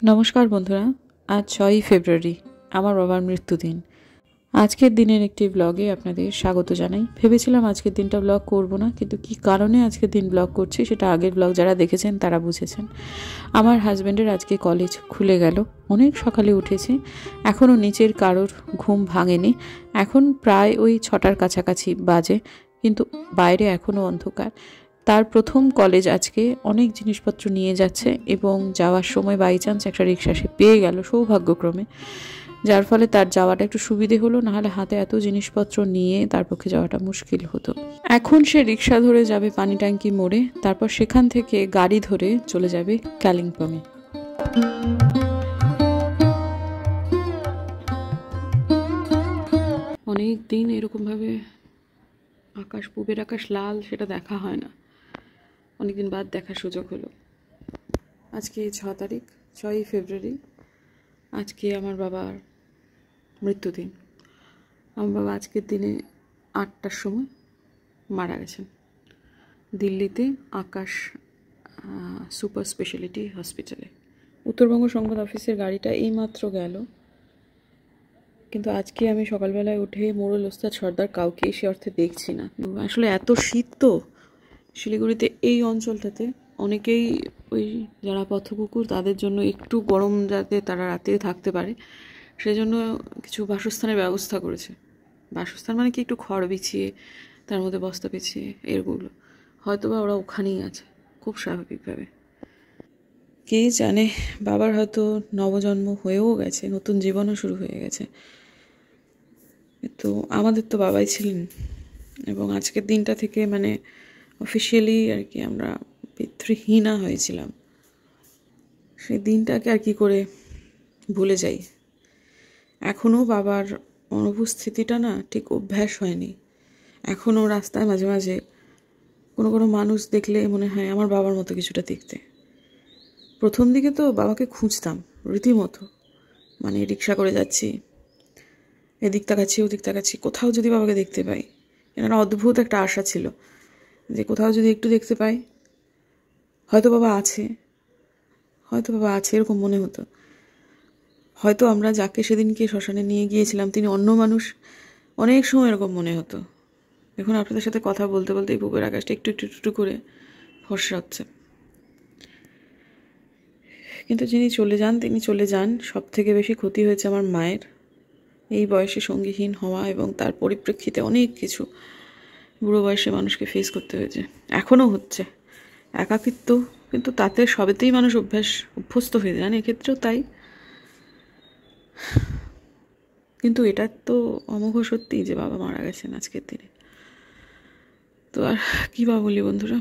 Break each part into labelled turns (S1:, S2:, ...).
S1: নমস্কার বন্ধুরা, আজ 6ই ফেব্রুয়ারি আমার বাবার মৃত্যুদিন। আজকের দিনের একটি ব্লগে আপনাদের স্বাগত জানাই। ভেবেছিলাম আজকের দিনটা ব্লগ করব না, কিন্তু কি কারণে আজকের দিন ব্লগ করছি সেটা আগের ব্লগ যারা দেখেছেন তারা বুঝেছেন। আমার হাজব্যান্ডের আজকে কলেজ খুলে গেল, অনেক সকালে উঠেছি, এখনও নিচের কারোর ঘুম ভাঙেনি। এখন প্রায় ওই 6টার কাছাকাছি বাজে, কিন্তু বাইরে এখনও অন্ধকার। তার প্রথম কলেজ আজকে, অনেক জিনিসপত্র নিয়ে যাচ্ছে এবং যাওয়ার সময় বাই চান্স একটা রিক্সা সে পেয়ে গেল সৌভাগ্যক্রমে, যার ফলে তার যাওয়াটা একটু সুবিধে হলো। নাহলে হাতে এত জিনিসপত্র নিয়ে তার পক্ষে যাওয়াটা মুশকিল হতো। এখন সে রিক্সা ধরে যাবে পানি ট্যাঙ্কি মোড়ে, তারপর সেখান থেকে গাড়ি ধরে চলে যাবে কালিম্পংয়ে। অনেক দিন এরকমভাবে আকাশ, পূবের আকাশ লাল, সেটা দেখা হয় না, অনেকদিন বাদ দেখার সুযোগ হলো। আজকে 6 তারিখ, 6ই ফেব্রুয়ারি। আজকে আমার বাবার মৃত্যুদিন। আমার বাবা আজকের দিনে 8টার সময় মারা গেছেন দিল্লিতে আকাশ সুপার স্পেশালিটি হসপিটালে। উত্তরবঙ্গ সংবাদ অফিসের গাড়িটা এইমাত্র গেল, কিন্তু আজকে আমি সকালবেলায় উঠে মোড়ল ওস্তাদ সর্দার কাউকে সে অর্থে দেখছি না। আসলে এত শীত তো শিলিগুড়িতে, এই অঞ্চলটাতে অনেকেই ওই যারা পথকুকুর তাদের জন্য একটু গরম যাতে তারা রাতে থাকতে পারে সেজন্য কিছু বাসস্থানের ব্যবস্থা করেছে। বাসস্থান মানে কি, একটু খড় বিছিয়ে তার মধ্যে বস্তা বিছিয়ে, এরগুলো হয়তো বা ওরা ওখানেই আছে খুব স্বাভাবিকভাবে। কে জানে, বাবার হয়তো নবজন্ম হয়েও গেছে, নতুন জীবনও শুরু হয়ে গেছে। তো আমাদের তো বাবাই ছিলেন, এবং আজকের দিনটা থেকে মানে অফিসিয়ালি আর কি আমরা পিতৃহীনা হয়েছিলাম। সেই দিনটাকে আর কি করে ভুলে যাই। এখনও বাবার অনুপস্থিতিটা না ঠিক অভ্যাস হয়নি। এখনও রাস্তায় মাঝে মাঝে কোনো মানুষ দেখলে মনে হয় আমার বাবার মতো কিছুটা দেখতে। প্রথম দিকে তো বাবাকে খুঁজতাম রীতিমতো, মানে রিক্সা করে যাচ্ছি, এদিক তাকাচ্ছি ওদিক তাকাচ্ছি, কোথাও যদি বাবাকে দেখতে পাই। এনার অদ্ভুত একটা আশা ছিল যে কোথাও যদি একটু দেখতে পাই হয়তো বাবা আছে, হয়তো বাবা আছে, এরকম মনে হতো। হয়তো আমরা যাকে সেদিনকে শ্মশানে নিয়ে গিয়েছিলাম তিনি অন্য মানুষ, অনেক সময় এরকম মনে হতো। এখন আপনাদের সাথে কথা বলতে বলতে এই পূবের আকাশটা একটু একটু একটু করে ফর্সা হচ্ছে। কিন্তু যিনি চলে যান তিনি চলে যান। সব থেকে বেশি ক্ষতি হয়েছে আমার মায়ের, এই বয়সে সঙ্গীহীন হওয়া এবং তার পরিপ্রেক্ষিতে অনেক কিছু বুড়ো বয়সে মানুষকে ফেস করতে হয়েছে, এখনও হচ্ছে একাকিত্ব, কিন্তু তাতে সবেতেই মানুষ অভ্যস্ত হয়ে যান, এক্ষেত্রেও তাই। কিন্তু এটা তো অমোঘ সত্যি যে বাবা মারা গেছেন আজকের দিনে। তো আর কী বা বলি বন্ধুরা,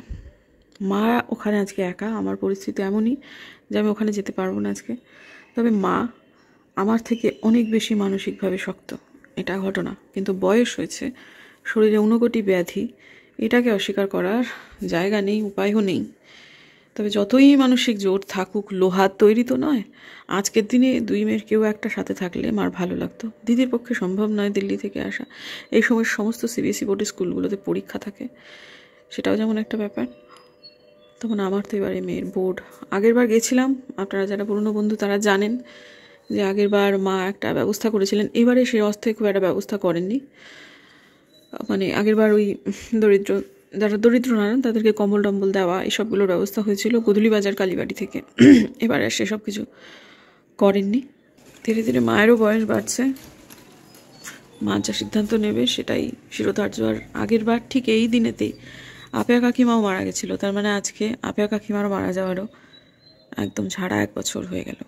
S1: মা ওখানে আজকে একা, আমার পরিস্থিতি এমনই যে আমি ওখানে যেতে পারবো না আজকে। তবে মা আমার থেকে অনেক বেশি মানসিকভাবে শক্ত, এটা ঘটনা। কিন্তু বয়স হয়েছে, শরীরে ঊনকোটি ব্যাধি, এটাকে অস্বীকার করার জায়গা নেই, উপায়ও নেই। তবে যতই মানসিক জোর থাকুক, লোহার তৈরি তো নয়। আজকের দিনে দুই মেয়ের কেউ একটা সাথে থাকলে মার ভালো লাগতো। দিদির পক্ষে সম্ভব নয় দিল্লি থেকে আসা, এই সময় সমস্ত সিবিএসই বোর্ডের স্কুলগুলোতে পরীক্ষা থাকে, সেটাও যেমন একটা ব্যাপার। তখন আমার তো এবারে মেয়ের বোর্ড। আগের বার গেছিলাম, আপনারা যারা পুরনো বন্ধু তারা জানেন যে আগের বার মা একটা ব্যবস্থা করেছিলেন, এবারে সেই অস্থায়ী খুব একটা ব্যবস্থা করেননি। মানে আগের বার ওই যারা দরিদ্র না তাদেরকে কম্বল টম্বল দেওয়া এসবগুলোর ব্যবস্থা হয়েছিল গোধূলিবাজার কালীবাড়ি থেকে। এবার আর সেসব কিছু করেননি। ধীরে ধীরে মায়েরও বয়স বাড়ছে, মা যা সিদ্ধান্ত নেবে সেটাই শিরোধার্য। আর আগের বার ঠিক এই দিনেতেই আপেয়া কাকিমাও মারা গেছিলো, তার মানে আজকে আপেয়া কাকিমারও মারা যাওয়ারও একদম ঝাড়া 1 বছর হয়ে গেল।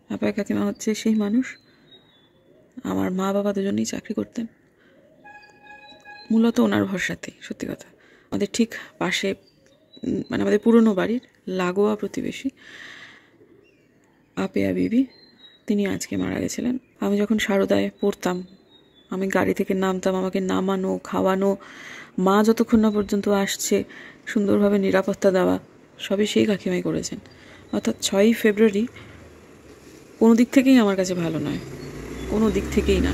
S1: আপেয়া কাকিমা হচ্ছে সেই মানুষ, আমার মা বাবা দুজনেই চাকরি করতেন, মূলত ওনার ভরসাতেই। সত্যি কথা, আমাদের ঠিক পাশে, মানে আমাদের পুরনো বাড়ির লাগোয়া প্রতিবেশী আপেয়া বিবি, তিনি আজকে মারা গেছিলেন। আমি যখন সারদায় পড়তাম, আমি গাড়ি থেকে নামতাম, আমাকে নামানো, খাওয়ানো, মা যতক্ষণ না পর্যন্ত আসছে সুন্দরভাবে নিরাপত্তা দেওয়া, সবই সেই কাকিমাই করেছেন। অর্থাৎ 6ই ফেব্রুয়ারি কোনো দিক থেকেই আমার কাছে ভালো নয়, কোনো দিক থেকেই না।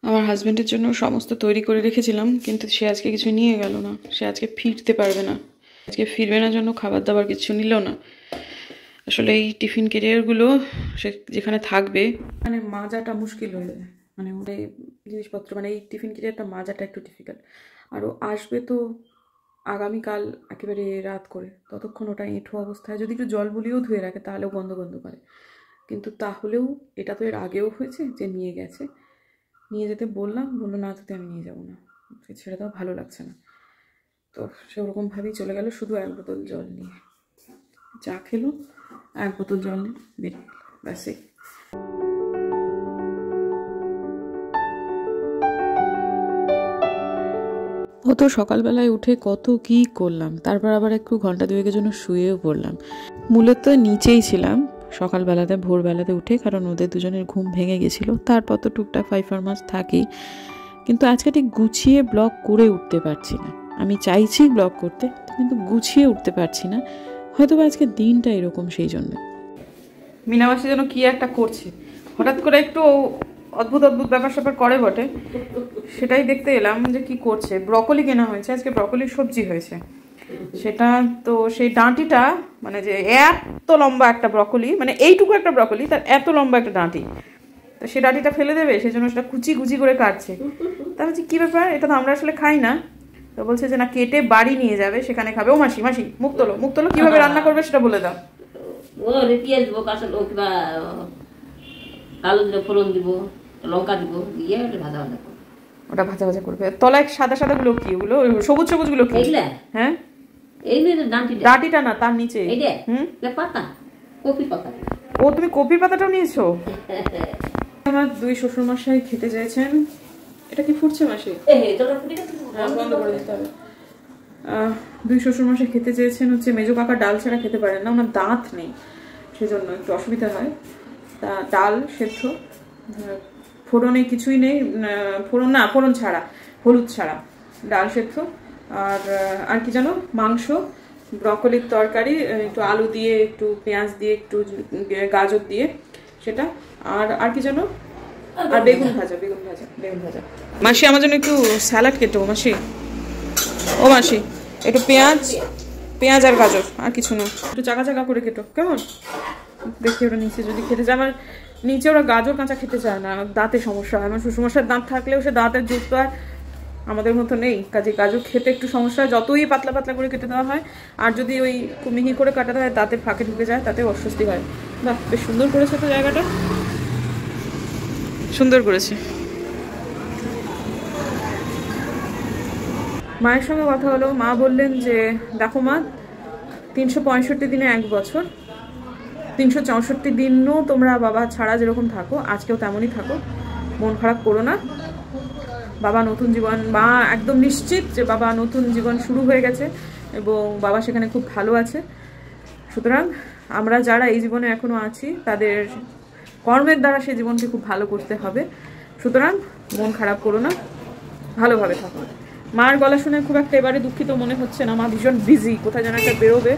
S1: আমার হাজব্যান্ডের জন্য সমস্ত তৈরি করে রেখেছিলাম, কিন্তু সে আজকে কিছু নিয়ে গেল না, সে আজকে ফিরতে পারবে না, আজকে ফিরবে না, জন্য খাবার দাবার কিছু নিল না। আসলে এই টিফিন ক্যারিয়ারগুলো সে যেখানে থাকবে মানে মাজাটা মুশকিল হয়ে যায়, মানে ওদের জিনিসপত্র, মানে এই টিফিন ক্যারিয়ারটা মাজাটা একটু ডিফিকাল্ট। আরও আসবে তো আগামীকাল একেবারে রাত করে, ততক্ষণ ওটা এঁঠো অবস্থায় যদি একটু জল বুলিয়েও ধুয়ে রাখে তাহলেও গন্ধ গন্ধ করে। কিন্তু তাহলেও এটা তো এর আগেও হয়েছে যে নিয়ে গেছে, নিয়ে যেতে বললাম, বললো না তাতে আমি নিয়ে যাবো না, ছেড়ে দাও, ভালো লাগছে না। তো সে ওরকমভাবেই চলে গেল, শুধু 1 বোতল জল নিয়ে। চা খেলো, 1 বোতল জল নিয়ে বেরিয়ে গেল, ব্যাস। ও তো সকালবেলায় উঠে কত কি করলাম, তারপর আবার একটু ঘন্টা 2-এর জন্য শুয়েও পড়লাম। মূলত নিচেই ছিলাম সকালবেলাতে, ভোরবেলাতে উঠে, কারণ ওদের দুজনের ঘুম ভেঙে গেছিলো। তারপর তো টুকটাক 5 মাস থাকেই, কিন্তু আজকে ঠিক গুছিয়ে ব্লগ করে উঠতে পারছি না। আমি চাইছি ব্লগ করতে, কিন্তু গুছিয়ে উঠতে পারছি না, হয়তো আজকে দিনটা এরকম সেই জন্য। মিনামাসি যেন কি একটা করছে, হঠাৎ করে একটু অদ্ভুত অদ্ভুত ব্যাপার স্যাপার করে বটে, সেটাই দেখতে এলাম যে কি করছে। ব্রকলি কেনা হয়েছে আজকে, ব্রকলির সবজি হয়েছে, সেটা তো সেই ডাঁটিটা, মানে যে এত লম্বা একটা ব্রকলি, মানে এইটুকু একটা ব্রকলি, তার এত লম্বা একটা ডাঁটি, তো সে ডাঁটিটা ফেলে দেবে, সেই জন্য সেটা কুচি কুচি করে কাটছে। তা বলছি কী ব্যাপার, এটা তো আমরা আসলে খাই না। তো বলছে যে না, কেটে বাড়ি নিয়ে যাবে, সেখানে খাবে। ও মাসি, মাসি মুখ তোলো, মুখ তোলো, কীভাবে রান্না করবে সেটা বলে দাও।
S2: পেঁয়াজ দিব, কাঁচা কিংবা আলু দিলে ফোড়ন দিব, লঙ্কা দিব, দিয়ে ভাজা ভাজা করবো।
S1: ওটা ভাজা ভাজা করবে। তলায় সাদা সাদা গুলো কি, ওগুলো সবুজ সবুজ গুলো কি? হ্যাঁ, এই ডাঁটিটা না, তার নিচে
S2: পাতা, কপি পাতা।
S1: ও তুমি কপির পাতাটাও নিয়েছো? আমার 2 শ্বশুরমশাই খেতে চাইছেন। এটা কি ফুটছে মাসি? বন্ধ করে দিতে হবে। 2 শ্বশুরমশাই খেতে চেয়েছেন হচ্ছে, মেজো কাকা ডাল ছাড়া খেতে পারেন না, ওনার দাঁত নেই, সেজন্য একটু অসুবিধা হয়। তা ডাল সেদ্ধ, ফোড়নে কিছুই নেই, ফোড়ন ছাড়া, হলুদ ছাড়া ডাল সেদ্ধ, আর কি জানো, মাংস, ব্রকলির তরকারি, একটু আলু দিয়ে, একটু পেঁয়াজ দিয়ে, একটু গাজর দিয়ে সেটা, আর কি জানো, আর বেগুন ভাজা। মাসি আমার জন্য একটু স্যালাড কেটো মাসি। ও মাসি, একটু পেঁয়াজ আর গাজর, আর কিছু না, একটু চাকা চাকা করে কেটো, কেমন? দেখি ওরা নিচে যদি খেতে চায়, আমার নিচে ওরা গাজর কাঁচা খেতে চায় না, দাঁতে সমস্যা হয়। আমার শ্বশুরমশার দাঁত থাকলেও সে দাঁতের জুত তো আর আমাদের মতো নেই, কাজে গাজর খেতে একটু সমস্যা হয়, যতই পাতলা পাতলা করে কেটে দেওয়া হয়। আর যদি ওই খুব মিহি করে কাটাতে হয়, দাঁতের ফাঁকে ঢুকে যায়, তাতে অস্বস্তি হয়। বাহ, বেশ সুন্দর করেছে তো, জায়গাটা সুন্দর করেছে। মায়ের সঙ্গে কথা হলো, মা বললেন যে দেখো মা, 365 দিনে 1 বছর, 364 দিনও তোমরা বাবা ছাড়া যেরকম থাকো, আজকেও তেমনই থাকো, মন খারাপ করো না। বাবা নতুন জীবন, মা একদম নিশ্চিত যে বাবা নতুন জীবন শুরু হয়ে গেছে এবং বাবা সেখানে খুব ভালো আছে। সুতরাং আমরা যারা এই জীবনে এখনো আছি, তাদের কর্মের দ্বারা সেই জীবনকে খুব ভালো করতে হবে। সুতরাং মন খারাপ করো না, ভালোভাবে থাকো। মার গলা শুনে খুব একটা এবারে দুঃখিত মনে হচ্ছে না, মা ভীষণ বিজি, কোথায় যেন একটা বেরোবে।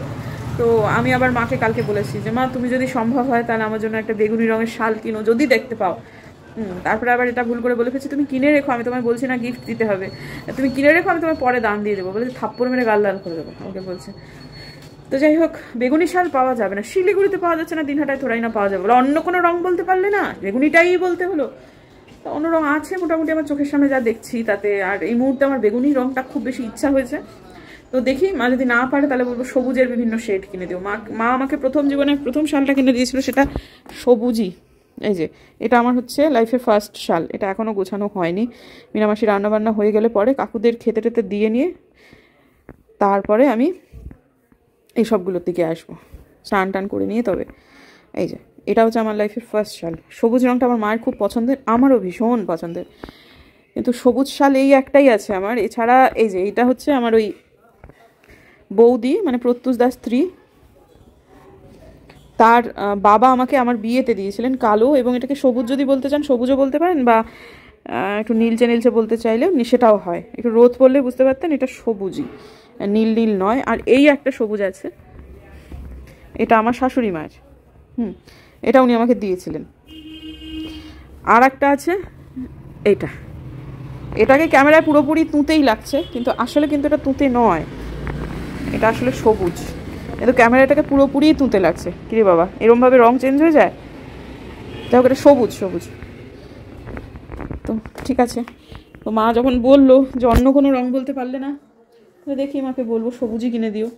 S1: তো আমি আবার মাকে কালকে বলেছি যে মা, তুমি যদি সম্ভব হয় তাহলে আমার জন্য একটা বেগুনি রঙের শাল কিনো, যদি দেখতে পাও। তারপরে আবার এটা ভুল করে বলে ফেলছি, তুমি কিনে রেখো, আমি তোমায় বলছি না গিফট দিতে হবে, তুমি কিনে রেখো, আমি তোমায় পরে দাম দিয়ে দেবো, বলে থাপ্পড় মেরে গাল লাল করে দেবো আমাকে বলছে। তো যাই হোক, বেগুনি শাল পাওয়া যাবে না, শিলিগুড়িতে পাওয়া যাচ্ছে না, দিনহাটায় থোড়াই না পাওয়া যাবে, অন্য কোনো রং বলতে পারলে না, বেগুনিটাই বলতে হলো। তো অন্য রং আছে মোটামুটি আমার চোখের সামনে যা দেখছি তাতে, আর এই মুহূর্তে আমার বেগুনি রংটা খুব বেশি ইচ্ছা হয়েছে। তো দেখি, মা যদি না পারে তাহলে বলবো সবুজের বিভিন্ন শেড কিনে দিও। মা আমাকে জীবনে প্রথম শালটা কিনে দিয়েছিল, সেটা সবুজই। এই যে এটা আমার হচ্ছে লাইফের ফার্স্ট শাল, এটা এখনও গোছানো হয়নি। মিনামাসি রান্নাবান্না হয়ে গেলে পরে কাকুদের খেতে টেতে দিয়ে নিয়ে তারপরে আমি এই সবগুলোর দিকে আসবো, স্নান টান করে নিয়ে। তবে এই যে এটা হচ্ছে আমার লাইফের ফার্স্ট শাল। সবুজ রঙটা আমার মায়ের খুব পছন্দের, আমারও ভীষণ পছন্দের, কিন্তু সবুজ শাল এই একটাই আছে আমার। এছাড়া এই যে এটা হচ্ছে আমার ওই বৌদি, মানে প্রত্যুষ দাস স্ত্রী, তার বাবা আমাকে আমার বিয়েতে দিয়েছিলেন কালো, এবং এটাকে সবুজ যদি বলতে চান সবুজও বলতে পারেন, বা একটু নীলচে নীলচে বলতে চাইলেও সেটাও হয়, একটু রোদ পড়লে বুঝতে পারতেন এটা সবুজই, নীল নীল নয়। আর এই একটা সবুজ আছে, এটা আমার শাশুড়ি মায়ের, এটা উনি আমাকে দিয়েছিলেন। আর একটা আছে এইটা, এটাকে ক্যামেরায় পুরোপুরি তুঁতেই লাগছে, কিন্তু আসলে কিন্তু এটা তুঁতে নয়, এটা আসলে সবুজ। কিন্তু ক্যামেরাটাকে পুরোপুরি তুঁতে লাগছে। কিরে বাবা, এরমভাবে রং চেঞ্জ হয়ে যায়? যাই হোক, এটা সবুজ সবুজ। তো ঠিক আছে, তো মা যখন বললো যে অন্য কোনো রং বলতে পারলে না, তো দেখি মাকে বলবো সবুজই কিনে দিও।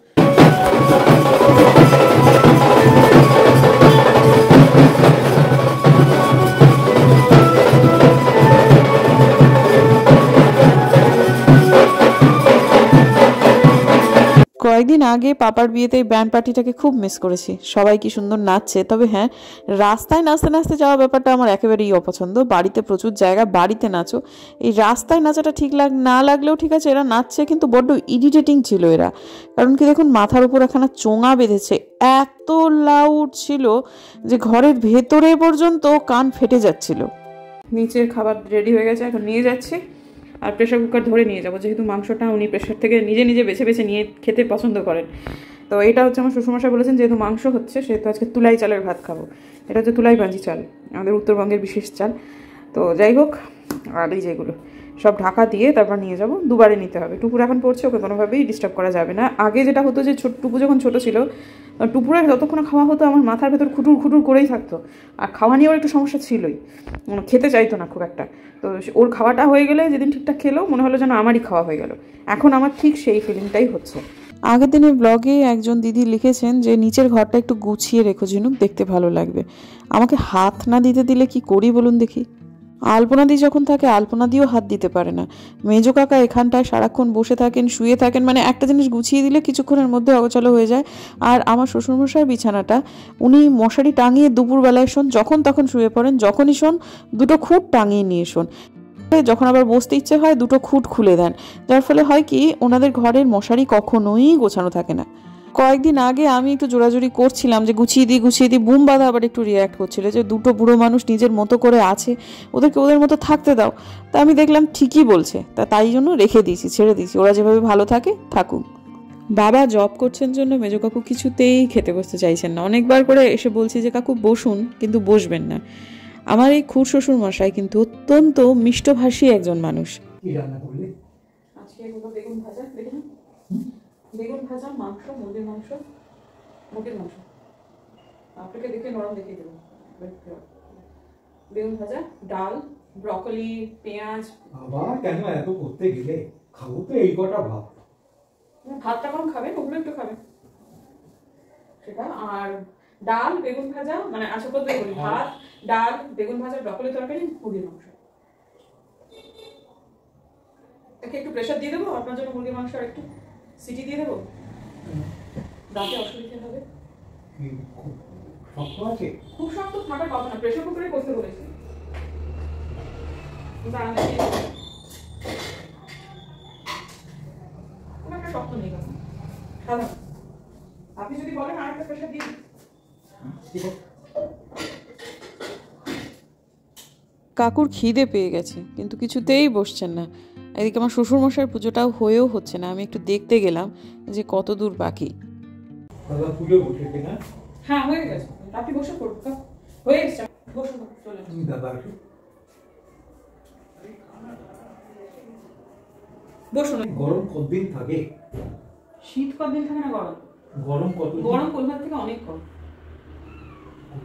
S1: কয়েকদিন আগে পাপার বিয়েতে ব্যান্ড পার্টিটাকে খুব মিস করেছি। সবাই কি সুন্দর নাচছে। তবে হ্যাঁ, রাস্তায় নাচতে নাচতে যাওয়া ব্যাপারটা আমার একেবারেই অপছন্দ। বাড়িতে প্রচুর জায়গা, বাড়িতে নাচো। এই রাস্তায় নাচাটা ঠিক না লাগলেও ঠিক আছে, এরা নাচছে কিন্তু বড্ড ইরিটেটিং ছিল এরা। কারণ কি দেখুন, মাথার উপর একখানা চোঙা বেঁধেছে, এত লাউড ছিল যে ঘরের ভেতরে পর্যন্ত কান ফেটে যাচ্ছিল। নিচের খাবার রেডি হয়ে গেছে, এখন নিয়ে যাচ্ছি। আর প্রেশার কুকার ধরে নিয়ে যাবো, যেহেতু মাংসটা উনি প্রেশার থেকে নিজে নিজে বেছে বেছে নিয়ে খেতে পছন্দ করেন। তো এটা হচ্ছে আমার শ্বশুরমশাই বলেছেন যেহেতু মাংস হচ্ছে সেহেতু আজকে তুলাই চালের ভাত খাবো। এটা হচ্ছে তুলাই পাঞ্জি চাল, আমাদের উত্তরবঙ্গের বিশেষ চাল। তো যাই হোক, আর এই যেগুলো সব ঢাকা দিয়ে তারপর নিয়ে যাব। দুবারে নিতে হবে। টুপুর এখন পড়ছে, ওকে কোনোভাবেই ডিস্টার্ব করা যাবে না। আগে যেটা হতো যে টুপু যখন ছোটো ছিল, টুপুরের যতক্ষণ খাওয়া হতো আমার মাথার ভেতর খুটুর খুটুর করেই থাকতো। আর খাওয়া নিয়েও একটু সমস্যা ছিলই, খেতে চাইতো না খুব একটা। তো ওর খাওয়াটা হয়ে গেলে যেদিন ঠিকঠাক খেলো মনে হলো যেন আমারই খাওয়া হয়ে গেল। এখন আমার ঠিক সেই ফিলিংটাই হচ্ছে। আগের দিনের ব্লগে একজন দিদি লিখেছেন যে নিচের ঘরটা একটু গুছিয়ে রেখো ঝিনুক, দেখতে ভালো লাগবে। আমাকে হাত না দিতে দিলে কি করি বলুন দেখি। আলপনা দি যখন থাকে, আলপনা দিয়েও হাত দিতে পারে না। মেজো কাকা এখানটায় সারাক্ষণ বসে থাকেন, শুয়ে থাকেন, মানে একটা জিনিস গুছিয়ে দিলে কিছুক্ষণের মধ্যে অগোছালো হয়ে যায়। আর আমার শ্বশুরমশাই বিছানাটা উনি মশারি টাঙিয়ে দুপুরবেলায় শোন, যখন তখন শুয়ে পড়েন, যখনই শোন দুটো খুঁট টাঙিয়ে নিয়ে শোন। যখন আবার বসতে ইচ্ছে হয় দুটো খুঁট খুলে দেন, যার ফলে হয় কি ওনাদের ঘরের মশারি কখনোই গোছানো থাকে না। কয়েকদিন আগে আমি একটু জোরাজুরি করছিলাম যে গুছিয়ে দিই, বুম বাঁধা আবার একটু রিয়্যাক্ট করছিল যে দুটো বুড়ো মানুষ নিজের মতো করে আছে, ওদেরকে ওদের মতো থাকতে দাও। তা আমি দেখলাম ঠিকই বলছে, তাই জন্য রেখে দিয়েছি, ছেড়ে দিয়েছি, ওরা যেভাবে ভালো থাকে থাকুক। বাবা জব করছেন জন্য মেজো কাকু কিছুতেই খেতে বসতে চাইছেন না। অনেকবার করে এসে বলছি যে কাকু বসুন, কিন্তু বসবেন না। আমার এই খুড় শ্বশুর মশাই কিন্তু অত্যন্ত মিষ্টভাষী একজন মানুষ।
S3: কি রান্না করলে?
S1: আজকে বেগুন ভাজা, দেখুন বেগুন ভাজা, মাংস, মুরগির মাংস, মুরগির মাংস। আপনাকে দেখে নরম দেখিয়ে দেবো। বেগুন ভাজা, ডাল, ব্রকলি, পেঁয়াজ।
S3: আবার কেন এত করতে গেলে? খাবো তো এই কটা ভাত।
S1: ভাতটা কম খাবেন, ওগুলো একটু খাবেন সেটা। আর ডাল, বেগুন ভাজা, মানে আশা করতে বলি ভাত, ডাল, বেগুন ভাজা, ব্রকলি তরকারি, মুরগির মাংস। একে একটু প্রেশার দিয়ে দেবো আপনার জন্য, মুরগির মাংস আর একটু সিটি দিয়ে দেবো, দাঁতে অসুবিধা হবে।
S3: শক্ত আছে?
S1: খুব শক্ত থাকার কথা না, প্রেশার কুকারে করতে বলেছি। খুব একটা শক্ত নেই কথা, সাধারণ। আপনি যদি বলেন আর একটা প্রেশার দিন। কাকুর খিদে পেয়ে গেছে কিন্তু কিছুতেই বসছেন না। এদিকে আমার শ্বশুরমশাইয়ের পুজোটাও হয়েও হচ্ছে না। আমি একটু দেখতে গেলাম যে কত দূর বাকি।
S3: দাদা পুজো বসেছে না?
S1: হ্যাঁ হয়ে গেছে, আপনি বসে পড়ুন, হয়ে গেছে, বসুন, চলে
S3: তুমি দাদা আসো,
S1: বসুন।
S3: গরম কতদিন থাকে?
S1: শীত কতদিন থাকে না, গরম?
S3: গরম কত?
S1: গরম কলকাতা থেকে অনেক কম।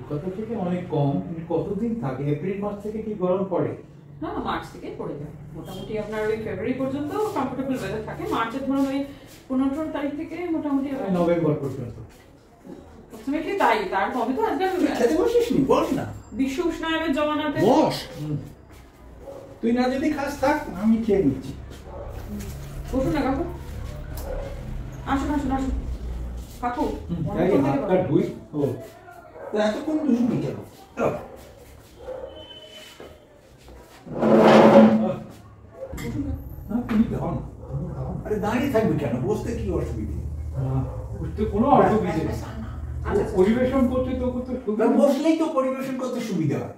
S3: কলকাতা থেকে অনেক কম, কিন্তু কতদিন থাকে? এপ্রিল মাস থেকে কি গরম পড়ে?
S1: হ্যাঁ, মার্চ থেকে পড়ে যায় মোটামুটি। আপনার ওই ফেব্রুয়ারি পর্যন্ত কমফোর্টেবল ওয়েদার থাকে। মার্চের ধরুন ওই 15 তারিখ থেকে মোটামুটি
S3: নভেম্বর পর্যন্ত
S1: অ্যাপ্রক্সিমেটলি তাই। তার কমে তো আজকাল
S4: খেতে বসিস নি, বস না,
S1: বিশ্ব উষ্ণায়নের জমানাতে।
S4: বস। তুই না যদি খাস থাক, আমি খেয়ে নিচ্ছি।
S1: বসুন না কাকু, আসুন আসুন আসুন কাকু।
S3: হাতটা ধুই। ও
S4: তো এতক্ষণ দুজনই কেন?
S3: না তুমি খাও না।
S4: আরে দাঁড়িয়ে থাকবি কেন? বসতে কি অসুবিধে?
S3: বুঝতে কোনো অসুবিধে নেই। পরিবেশন করতে তো
S4: বসলেই তো পরিবেশন করতে সুবিধা হয়।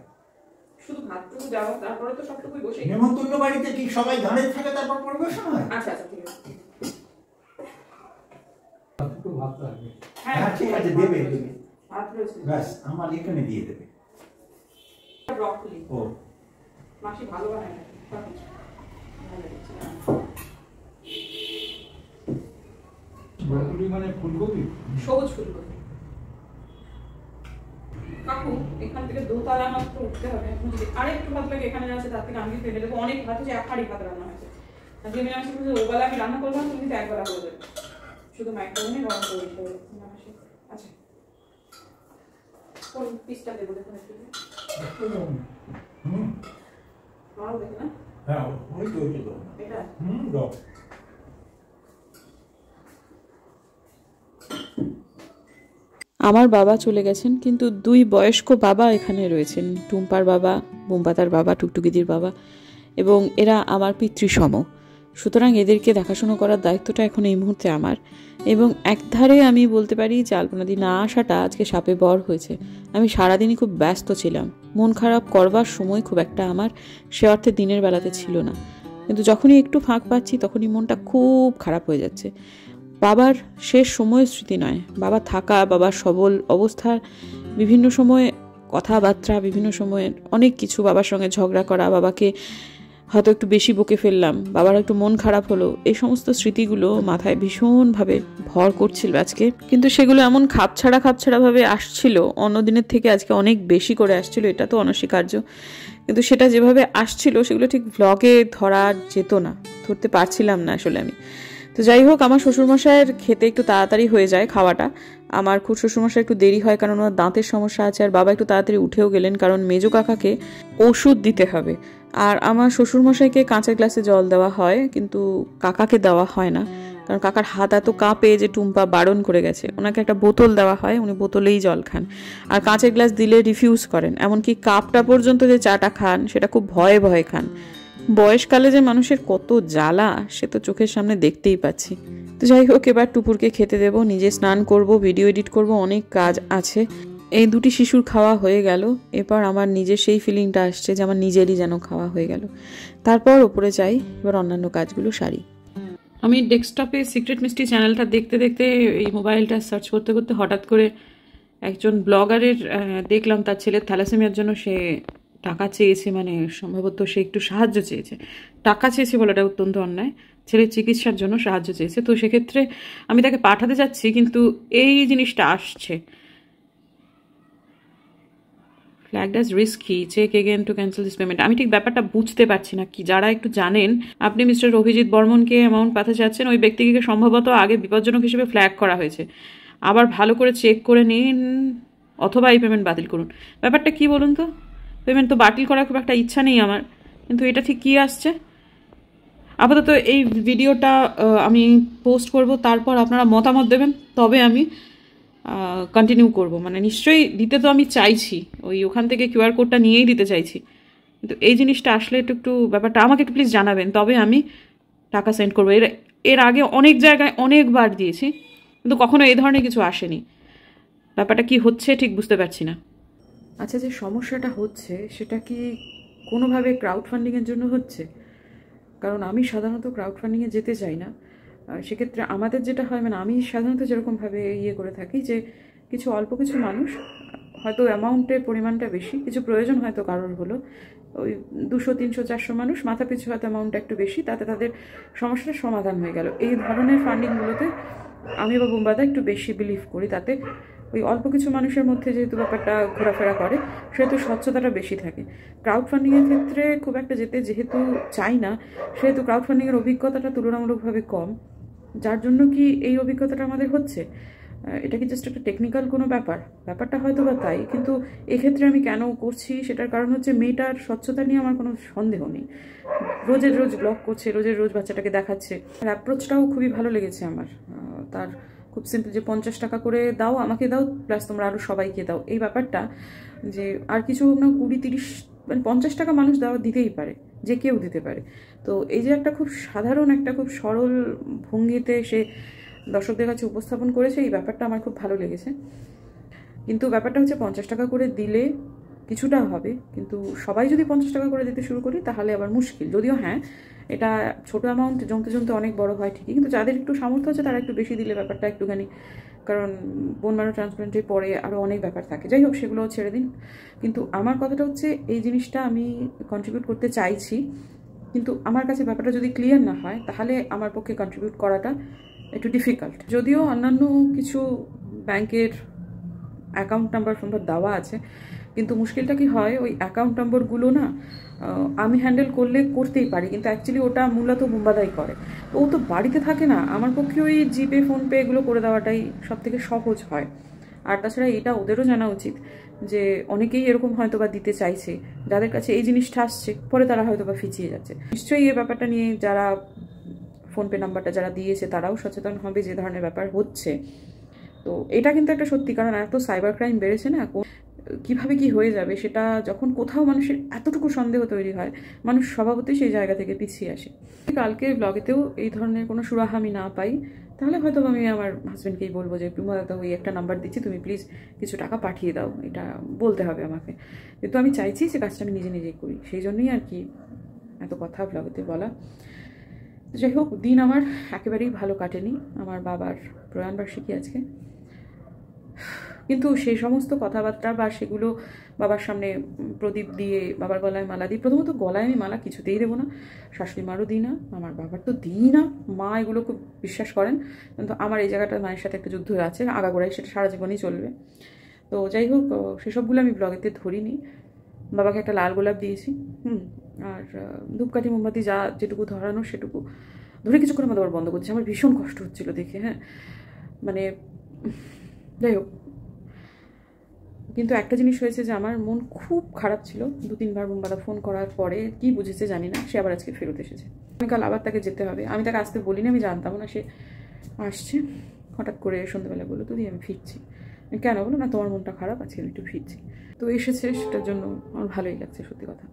S1: শুধু ভাতটুকু যাওয়া, তারপরে তো সবটুকুই বসে।
S4: নেমন্তন্ন বাড়িতে কি সবাই দাঁড়িয়ে থাকে তারপর পরিবেশন হয়?
S1: আচ্ছা আচ্ছা ঠিক আছে।
S3: ভাত লাগবে।
S4: হ্যাঁ ঠিক আছে, দেবে দেবে।
S1: ভাত রয়েছে,
S4: ব্যাস আমার এখানে দিয়ে দেবে।
S1: ব্রকলি
S4: ও
S1: মাসি ভালো বানায় না, সবকিছু ভালো লাগছে।
S3: ব্রকলি মানে ফুলকপি?
S1: সবুজ ফুলকপি। কাকু এখান থেকে দোতলা মাত্র উঠতে হবে, এখন যদি আরেকটু ভাত লাগে এখানে আছে তার থেকে আমি ফেলে দেবো। অনেক ভাত হচ্ছে, এক হাঁড়ি ভাত রান্না হয়েছে। আর যে মিনামাসি বলছে ওবেলা আমি রান্না করবো না, তুমি কিন্তু একবেলা করে দেবে, শুধু মাইক্রোওভেনে গরম করে দিতে হবে মিনামাসি। আচ্ছা কোন পিসটা দেবো দেখুন একটু। আমারও দেখে না?
S3: হ্যাঁ ওই তো
S1: এটা
S3: দাও।
S1: আমার বাবা চলে গেছেন, কিন্তু দুই বয়স্ক বাবা এখানে রয়েছেন, টুম্পার বাবা, বোমপাতার বাবা, টুকটুকিদির বাবা, এবং এরা আমার পিতৃসম। সুতরাং এদেরকে দেখাশোনা করার দায়িত্বটা এখন এই মুহূর্তে আমার। এবং একধারে আমি বলতে পারি যে আলপনাদি না আসাটা আজকে শাপে বর হয়েছে। আমি সারাদিনই খুব ব্যস্ত ছিলাম, মন খারাপ করবার সময় খুব একটা আমার সে অর্থে দিনের বেলাতে ছিল না, কিন্তু যখনই একটু ফাঁক পাচ্ছি তখনই মনটা খুব খারাপ হয়ে যাচ্ছে। বাবার শেষ সময়ের স্মৃতি নয়, বাবা থাকা, বাবার সবল অবস্থার বিভিন্ন সময়ে কথাবার্তা, বিভিন্ন সময়ে অনেক কিছু, বাবার সঙ্গে ঝগড়া করা, বাবাকে হয়তো একটু বেশি বকে ফেললাম, বাবার একটু মন খারাপ হলো, এই সমস্ত স্মৃতিগুলো মাথায় ভীষণভাবে ভর করছিল আজকে। কিন্তু সেগুলো এমন খাপছাড়া ভাবে আসছিল, অন্য দিনের থেকে আজকে অনেক বেশি করে আসছিল, এটা তো অনস্বীকার্য। কিন্তু সেটা যেভাবে আসছিল সেগুলো ঠিক ভ্লগে ধরা যেত না, ধরতে পারছিলাম না আসলে আমি। তো যাই হোক, আমার শ্বশুরমশাইয়ের খেতে একটু তাড়াতাড়ি হয়ে যায় খাওয়াটা। আমার খুব শ্বশুরমশাই একটু দেরি হয়, কারণ ওনার দাঁতের সমস্যা আছে, আর বাবা একটু তাড়াতাড়ি উঠেও গেলেন কারণ মেজো কাকাকে ওষুধ দিতে হবে। আর আমার শ্বশুরমশাইকে কাঁচের গ্লাসে জল দেওয়া হয়, কিন্তু কাকাকে দেওয়া হয় না, কারণ কাকার হাত এত কাঁপে যে টুম্পা বারণ করে গেছে। ওনাকে একটা বোতল দেওয়া হয়, উনি বোতলেই জল খান, আর কাঁচের গ্লাস দিলে রিফিউজ করেন। এমনকি কাপটা পর্যন্ত যে চাটা খান সেটা খুব ভয়ে ভয়ে খান। বয়সকালে যে মানুষের কত জ্বালা সে তো চোখের সামনে দেখতেই পাচ্ছি। তো যাই হোক, এবার টুপুরকে খেতে দেবো, নিজে স্নান করব, ভিডিও এডিট করব, অনেক কাজ আছে। এই দুটি শিশুর খাওয়া হয়ে গেল, এবার আমার নিজের সেই ফিলিংটা আসছে যে আমার নিজেরই যেন খাওয়া হয়ে গেল। তারপর ওপরে যাই, এবার অন্যান্য কাজগুলো সারি। আমি ডেস্কটপে সিক্রেট মিস্ট্রি চ্যানেলটা দেখতে দেখতে এই মোবাইলটা সার্চ করতে করতে হঠাৎ করে একজন ব্লগারের দেখলাম, তার ছেলের থ্যালাসেমিয়ার জন্য সে টাকা চেয়েছে, মানে সম্ভবত সে একটু সাহায্য চেয়েছে। টাকা চেয়েছে বলাটা অত্যন্ত অন্যায়, ছেলের চিকিৎসার জন্য সাহায্য চেয়েছে। তো সেক্ষেত্রে আমি তাকে পাঠাতে যাচ্ছি, কিন্তু এই জিনিসটা আসছে, flagged as risky, check again to cancel this payment। আমি ঠিক ব্যাপারটা বুঝতে পারছি না কি। যারা একটু জানেন, আপনি মিস্টার অভিজিৎ বর্মনকে অ্যামাউন্ট পাঠাতে চাচ্ছেন, ওই ব্যক্তিকে সম্ভবত আগে বিপজ্জনক হিসেবে ফ্ল্যাগ করা হয়েছে, আবার ভালো করে চেক করে নিন, অথবা এই পেমেন্ট বাতিল করুন। ব্যাপারটা কি বলুন তো? পেমেন্ট তো বাতিল করার খুব একটা ইচ্ছা নেই আমার, কিন্তু এটা ঠিক কী আসছে? আপাতত এই ভিডিওটা আমি পোস্ট করব, তারপর আপনারা মতামত দেবেন, তবে আমি কন্টিনিউ করব। মানে নিশ্চয়ই দিতে তো আমি চাইছি, ওখান থেকে কিউআর কোডটা নিয়েই দিতে চাইছি, কিন্তু এই জিনিসটা আসলে একটু ব্যাপারটা আমাকে একটু প্লিজ জানাবেন, তবে আমি টাকা সেন্ড করবো। এর আগে অনেক জায়গায় অনেকবার দিয়েছি, কিন্তু কখনো এই ধরনের কিছু আসেনি। ব্যাপারটা কি হচ্ছে ঠিক বুঝতে পারছি না। আচ্ছা, যে সমস্যাটা হচ্ছে সেটা কি কোনোভাবে ক্রাউড ফান্ডিংয়ের জন্য হচ্ছে? কারণ আমি সাধারণত ক্রাউড ফান্ডিংয়ে যেতে চাই না। সেক্ষেত্রে আমাদের যেটা হয়, মানে আমি সাধারণত যেরকমভাবে করে থাকি, যে কিছু অল্প কিছু মানুষ, হয়তো অ্যামাউন্টের পরিমাণটা বেশি, কিছু প্রয়োজন হয়তো কারোর হলো, ওই 200, 300, 400 মানুষ, মাথা পিছু হয়তো অ্যামাউন্টটা একটু বেশি, তাতে তাদের সমস্যাটার সমাধান হয়ে গেল। এই ধরনের ফান্ডিংগুলোতে আমি বা বোম্বাদা একটু বেশি বিলিভ করি। তাতে ওই অল্প কিছু মানুষের মধ্যে যেহেতু ব্যাপারটা ঘোরাফেরা করে, সেহেতু স্বচ্ছতাটা বেশি থাকে। ক্রাউড ফান্ডিংয়ের ক্ষেত্রে খুব একটা যেতে যেহেতু চাই না, সেহেতু ক্রাউড ফান্ডিংয়ের অভিজ্ঞতাটা তুলনামূলকভাবে কম, যার জন্য কি এই অভিজ্ঞতাটা আমাদের হচ্ছে। এটা কি জাস্ট একটা টেকনিক্যাল কোনো ব্যাপারটা হয়তো বা তাই, কিন্তু এক্ষেত্রে আমি কেন করছি সেটার কারণ হচ্ছে মেয়েটার স্বচ্ছতা নিয়ে আমার কোনো সন্দেহ নেই। রোজের রোজ ব্লগ করছে, রোজের রোজ বাচ্চাটাকে দেখাচ্ছে, আর অ্যাপ্রোচটাও খুবই ভালো লেগেছে আমার। তার খুব সিম্পল, যে 50 টাকা করে দাও, আমাকে দাও, প্লাস তোমরা আরও সবাইকে দাও, এই ব্যাপারটা, যে আর কিছু না 20-30 মানে 50 টাকা মানুষ দিতেই পারে, যে কেউ দিতে পারে। তো এই যে একটা খুব সাধারণ, একটা খুব সরল ভঙ্গিতে সে দর্শকদের কাছে উপস্থাপন করেছে, এই ব্যাপারটা আমার খুব ভালো লেগেছে। কিন্তু ব্যাপারটা হচ্ছে 50 টাকা করে দিলে কিছুটা হবে, কিন্তু সবাই যদি 50 টাকা করে দিতে শুরু করি তাহলে আবার মুশকিল। যদিও হ্যাঁ, এটা ছোট অ্যামাউন্ট জমতে জমতে অনেক বড় হয় ঠিকই, কিন্তু যাদের একটু সামর্থ্য আছে তারা একটু বেশি দিলে ব্যাপারটা একটুখানি, কারণ বোন ম্যারো ট্রান্সপ্লান্টের পরে আরও অনেক ব্যাপার থাকে, যাই হোক সেগুলো ছেড়ে দিন। কিন্তু আমার কথাটা হচ্ছে, এই জিনিসটা আমি কন্ট্রিবিউট করতে চাইছি, কিন্তু আমার কাছে ব্যাপারটা যদি ক্লিয়ার না হয় তাহলে আমার পক্ষে কন্ট্রিবিউট করাটা একটু ডিফিকাল্ট। যদিও অন্যান্য কিছু ব্যাংকের অ্যাকাউন্ট নাম্বার দেওয়া আছে, কিন্তু মুশকিলটা কি হয়, ওই অ্যাকাউন্ট নম্বরগুলো না আমি হ্যান্ডেল করতেই পারি, কিন্তু অ্যাকচুয়ালি ওটা মূলত বুম্বাদাই করে। ও তো বাড়িতে থাকে না, আমার পক্ষে ওই জিপে ফোনপে এগুলো করে দেওয়াটাই সব থেকে সহজ হয়। আর তাছাড়া এটা ওদেরও জানা উচিত যে অনেকেই এরকম হয়তো বা দিতে চাইছে, যাদের কাছে এই জিনিসটা আসছে, পরে তারা হয়তো বা ফিচিয়ে যাচ্ছে। নিশ্চয়ই এই ব্যাপারটা নিয়ে যারা ফোনপে নাম্বারটা যারা দিয়েছে তারাও সচেতন হবে যে ধরনের ব্যাপার হচ্ছে। তো এটা কিন্তু একটা সত্যি, কারণ এত সাইবার ক্রাইম বেড়েছে না, কিভাবে কি হয়ে যাবে সেটা যখন কোথাও মানুষের এতটুকু সন্দেহ তৈরি হয়, মানুষ স্বভাবতই সেই জায়গা থেকে পিছিয়ে আসে। কালকে ব্লগেতেও এই ধরনের কোনো সুরাহা আমি না পাই, তাহলে হয়তো আমি আমার হাজব্যান্ডকেই বলবো যে দাদা ওই একটা নাম্বার দিচ্ছি, তুমি প্লিজ কিছু টাকা পাঠিয়ে দাও, এটা বলতে হবে আমাকে। কিন্তু আমি চাইছি যে কাজটা আমি নিজেই করি, সেই জন্যই আর কি এত কথা ব্লগেতে বলা। যাই হোক, দিন আমার একেবারেই ভালো কাটেনি। আমার বাবার প্রয়াণবার্ষিকী আজকে, কিন্তু সেই সমস্ত কথাবার্তা বা সেগুলো বাবার সামনে প্রদীপ দিয়ে বাবার গলায় মালা দিই। প্রথমত গলায় আমি মালা কিছুতেই দেবো না, শাশুড়ি মারও দিই না, আমার বাবার তো দিই না। মা এগুলো খুব বিশ্বাস করেন, কিন্তু আমার এই জায়গাটা মায়ের সাথে একটা যুদ্ধ আছে আগাগোড়াই, সেটা সারা জীবনই চলবে। তো যাই হোক, সেসবগুলো আমি ব্লগেতে ধরিনি। বাবাকে একটা লাল গোলাপ দিয়েছি, আর ধূপকাঠি মোমবাতি যা যেটুকু ধরানো সেটুকু ধরে কিছুক্ষণের মধ্যে আবার বন্ধ করছি। আমার ভীষণ কষ্ট হচ্ছিল দেখে, হ্যাঁ, মানে যাই হোক। কিন্তু একটা জিনিস হয়েছে যে আমার মন খুব খারাপ ছিল, 2-3 বার বোমবাদা ফোন করার পরে কি বুঝেছে জানি না, সে আবার আজকে ফেরত এসেছে। আমি কাল আবার তাকে যেতে হবে, আমি তাকে আসতে বলিনি, আমি জানতাম না সে আসছে। হঠাৎ করে সন্ধ্যেবেলা বললো, তো দিয়ে আমি ফিরছি। কেন বলো না, তোমার মনটা খারাপ, আজকে আমি একটু ফিরছি। তো এসেছে, সেটার জন্য আমার ভালোই লাগছে সত্যি কথা।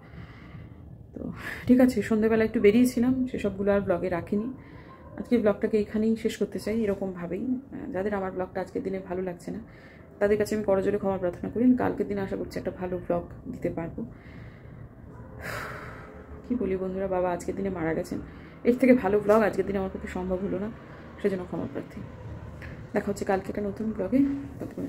S1: তো ঠিক আছে, সন্ধ্যেবেলা একটু বেরিয়েছিলাম, সেসবগুলো আর ব্লগে রাখিনি। আজকে ব্লগটাকে এখানেই শেষ করতে চাই, এরকমভাবেই। যাদের আমার ব্লগটা আজকের দিনে ভালো লাগছে না, তাদের কাছে আমি করজোরে ক্ষমা প্রার্থনা করি। আমি কালকের দিনে আশা করছি একটা ভালো ব্লগ দিতে পারবো। কি বলি বন্ধুরা, বাবা আজকের দিনে মারা গেছেন, এর থেকে ভালো ব্লগ আজকের দিনে আমার পক্ষে সম্ভব হলো না, সেজন্য ক্ষমা প্রার্থী। দেখা হচ্ছে কালকে একটা নতুন ব্লগে, ততক্ষণ